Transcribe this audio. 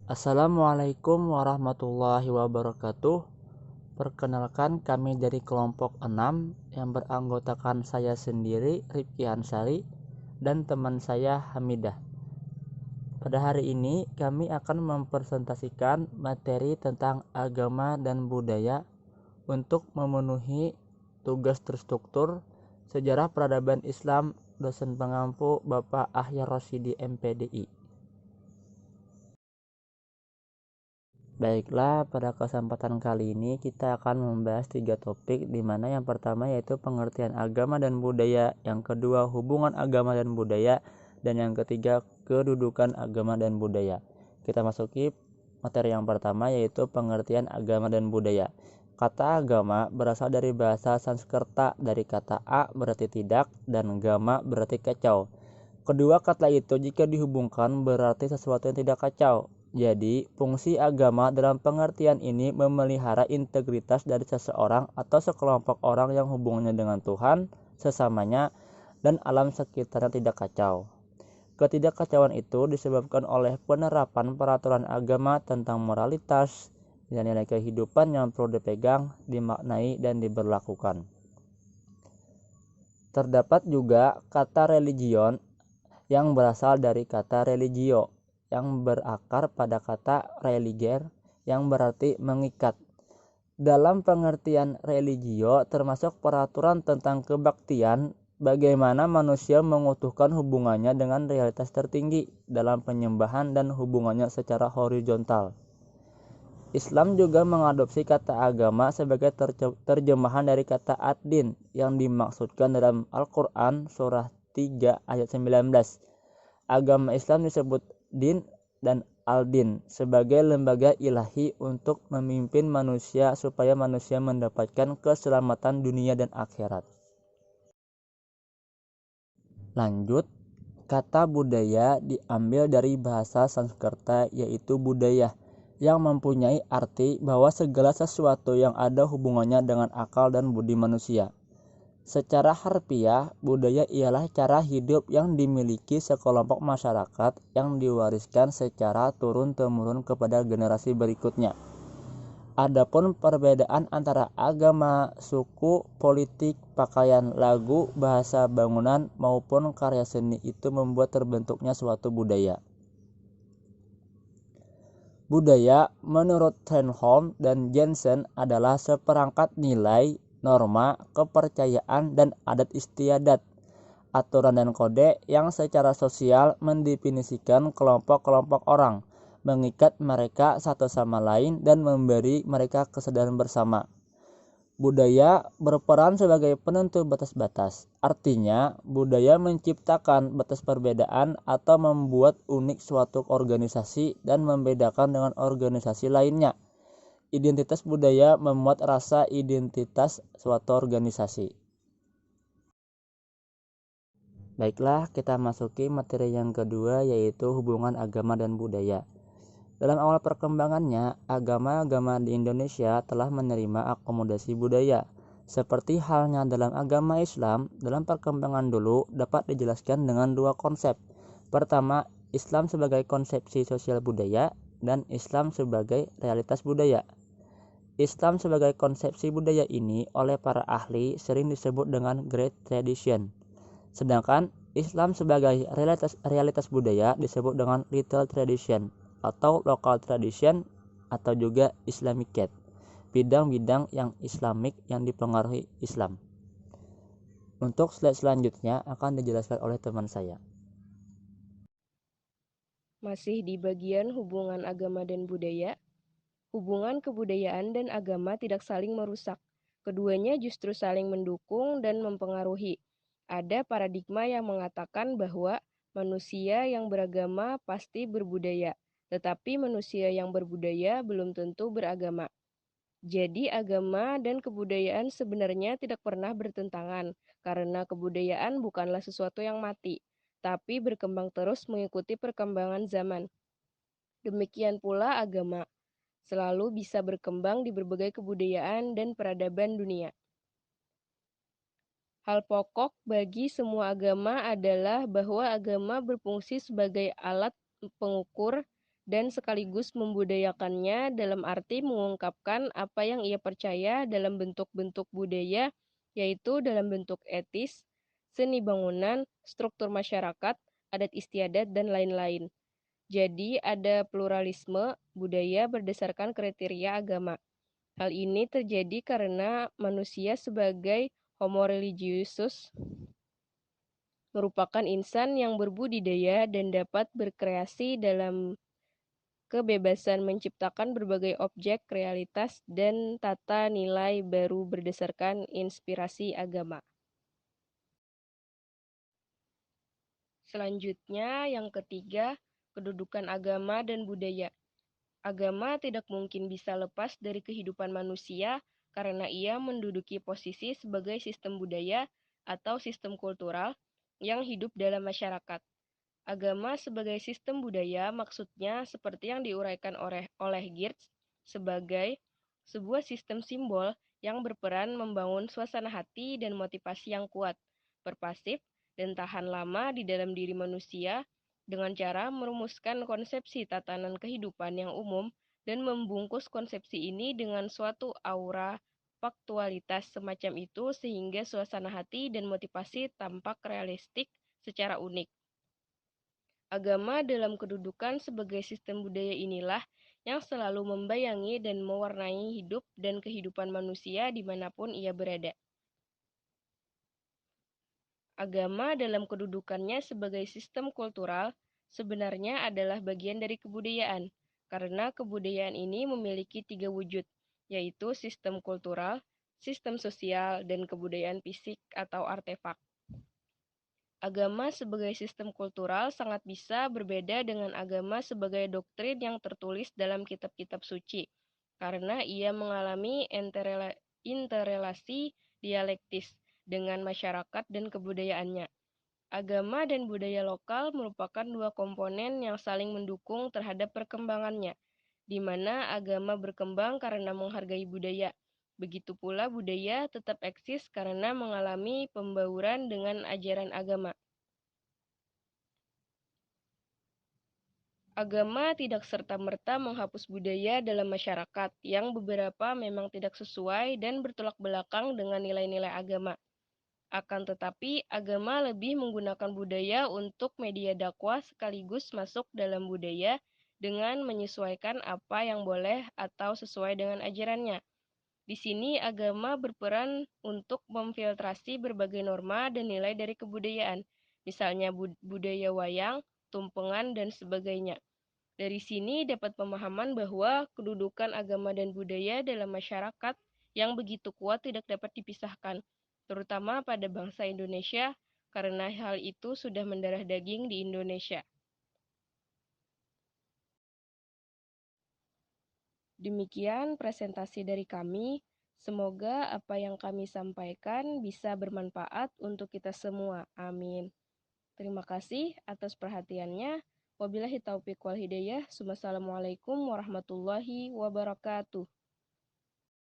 Assalamualaikum warahmatullahi wabarakatuh. Perkenalkan, kami dari kelompok 6 yang beranggotakan saya sendiri, Rifki Hansari, dan teman saya Hamidah. Pada hari ini kami akan mempresentasikan materi tentang agama dan budaya untuk memenuhi tugas terstruktur Sejarah Peradaban Islam dosen pengampu Bapak Ahyar Rosyidi MPDI. Baiklah, pada kesempatan kali ini kita akan membahas 3 topik, di mana yang pertama yaitu pengertian agama dan budaya, yang kedua hubungan agama dan budaya, dan yang ketiga kedudukan agama dan budaya. Kita masuki materi yang pertama yaitu pengertian agama dan budaya. Kata agama berasal dari bahasa Sanskerta, dari kata a berarti tidak dan gama berarti kacau. Kedua kata itu jika dihubungkan berarti sesuatu yang tidak kacau. Jadi, fungsi agama dalam pengertian ini memelihara integritas dari seseorang atau sekelompok orang yang hubungannya dengan Tuhan, sesamanya, dan alam sekitarnya tidak kacau. Ketidakkacauan itu disebabkan oleh penerapan peraturan agama tentang moralitas, nilai-nilai kehidupan yang perlu dipegang, dimaknai, dan diberlakukan. Terdapat juga kata religion yang berasal dari kata religio, yang berakar pada kata religer yang berarti mengikat. Dalam pengertian religio termasuk peraturan tentang kebaktian, bagaimana manusia mengutuhkan hubungannya dengan realitas tertinggi dalam penyembahan dan hubungannya secara horizontal. Islam juga mengadopsi kata agama sebagai terjemahan dari kata ad-din yang dimaksudkan dalam Al-Quran surah 3 ayat 19. Agama Islam disebut din dan al-din sebagai lembaga ilahi untuk memimpin manusia supaya manusia mendapatkan keselamatan dunia dan akhirat. Lanjut, kata budaya diambil dari bahasa Sanskerta yaitu budaya, yang mempunyai arti bahwa segala sesuatu yang ada hubungannya dengan akal dan budi manusia. Secara harfiah, budaya ialah cara hidup yang dimiliki sekelompok masyarakat yang diwariskan secara turun-temurun kepada generasi berikutnya. Adapun perbedaan antara agama, suku, politik, pakaian, lagu, bahasa, bangunan, maupun karya seni itu membuat terbentuknya suatu budaya. Budaya menurut Trenholm dan Jensen adalah seperangkat nilai, norma, kepercayaan, dan adat istiadat, aturan dan kode yang secara sosial mendefinisikan kelompok-kelompok orang, mengikat mereka satu sama lain, dan memberi mereka kesadaran bersama. Budaya berperan sebagai penentu batas-batas. Artinya, budaya menciptakan batas perbedaan atau membuat unik suatu organisasi dan membedakan dengan organisasi lainnya. Identitas budaya memuat rasa identitas suatu organisasi. Baiklah, kita masuki materi yang kedua yaitu hubungan agama dan budaya. Dalam awal perkembangannya, agama-agama di Indonesia telah menerima akomodasi budaya. Seperti halnya dalam agama Islam, dalam perkembangan dulu dapat dijelaskan dengan dua konsep. Pertama, Islam sebagai konsepsi sosial budaya dan Islam sebagai realitas budaya. Islam sebagai konsepsi budaya ini oleh para ahli sering disebut dengan Great Tradition. Sedangkan Islam sebagai realitas budaya disebut dengan Little Tradition atau Local Tradition atau juga Islamic, bidang-bidang yang Islamik yang dipengaruhi Islam. Untuk slide selanjutnya akan dijelaskan oleh teman saya. Masih di bagian hubungan agama dan budaya, hubungan kebudayaan dan agama tidak saling merusak. Keduanya justru saling mendukung dan mempengaruhi. Ada paradigma yang mengatakan bahwa manusia yang beragama pasti berbudaya, tetapi manusia yang berbudaya belum tentu beragama. Jadi agama dan kebudayaan sebenarnya tidak pernah bertentangan, karena kebudayaan bukanlah sesuatu yang mati, tapi berkembang terus mengikuti perkembangan zaman. Demikian pula agama selalu bisa berkembang di berbagai kebudayaan dan peradaban dunia. Hal pokok bagi semua agama adalah bahwa agama berfungsi sebagai alat pengukur dan sekaligus membudayakannya dalam arti mengungkapkan apa yang ia percaya dalam bentuk-bentuk budaya, yaitu dalam bentuk etis, seni bangunan, struktur masyarakat, adat istiadat, dan lain-lain. Jadi ada pluralisme budaya berdasarkan kriteria agama. Hal ini terjadi karena manusia sebagai Homo religiosus merupakan insan yang berbudidaya dan dapat berkreasi dalam kebebasan menciptakan berbagai objek, realitas, dan tata nilai baru berdasarkan inspirasi agama. Selanjutnya, yang ketiga, kedudukan agama dan budaya. Agama tidak mungkin bisa lepas dari kehidupan manusia karena ia menduduki posisi sebagai sistem budaya atau sistem kultural yang hidup dalam masyarakat. Agama sebagai sistem budaya maksudnya seperti yang diuraikan oleh Geertz sebagai sebuah sistem simbol yang berperan membangun suasana hati dan motivasi yang kuat, berpasif, dan tahan lama di dalam diri manusia dengan cara merumuskan konsepsi tatanan kehidupan yang umum dan membungkus konsepsi ini dengan suatu aura faktualitas semacam itu sehingga suasana hati dan motivasi tampak realistik secara unik. Agama dalam kedudukan sebagai sistem budaya inilah yang selalu membayangi dan mewarnai hidup dan kehidupan manusia dimanapun ia berada. Agama dalam kedudukannya sebagai sistem kultural sebenarnya adalah bagian dari kebudayaan, karena kebudayaan ini memiliki tiga wujud, yaitu sistem kultural, sistem sosial, dan kebudayaan fisik atau artefak. Agama sebagai sistem kultural sangat bisa berbeda dengan agama sebagai doktrin yang tertulis dalam kitab-kitab suci, karena ia mengalami interrelasi dialektis dengan masyarakat dan kebudayaannya. Agama dan budaya lokal merupakan dua komponen yang saling mendukung terhadap perkembangannya, di mana agama berkembang karena menghargai budaya. Begitu pula budaya tetap eksis karena mengalami pembauran dengan ajaran agama. Agama tidak serta-merta menghapus budaya dalam masyarakat, yang beberapa memang tidak sesuai dan bertolak belakang dengan nilai-nilai agama. Akan tetapi, agama lebih menggunakan budaya untuk media dakwah sekaligus masuk dalam budaya dengan menyesuaikan apa yang boleh atau sesuai dengan ajarannya. Di sini agama berperan untuk memfiltrasi berbagai norma dan nilai dari kebudayaan, misalnya budaya wayang, tumpengan, dan sebagainya. Dari sini dapat pemahaman bahwa kedudukan agama dan budaya dalam masyarakat yang begitu kuat tidak dapat dipisahkan, terutama pada bangsa Indonesia, karena hal itu sudah mendarah daging di Indonesia. Demikian presentasi dari kami. Semoga apa yang kami sampaikan bisa bermanfaat untuk kita semua. Amin. Terima kasih atas perhatiannya. Wabillahi taufiq wal hidayah. Wassalamualaikum warahmatullahi wabarakatuh.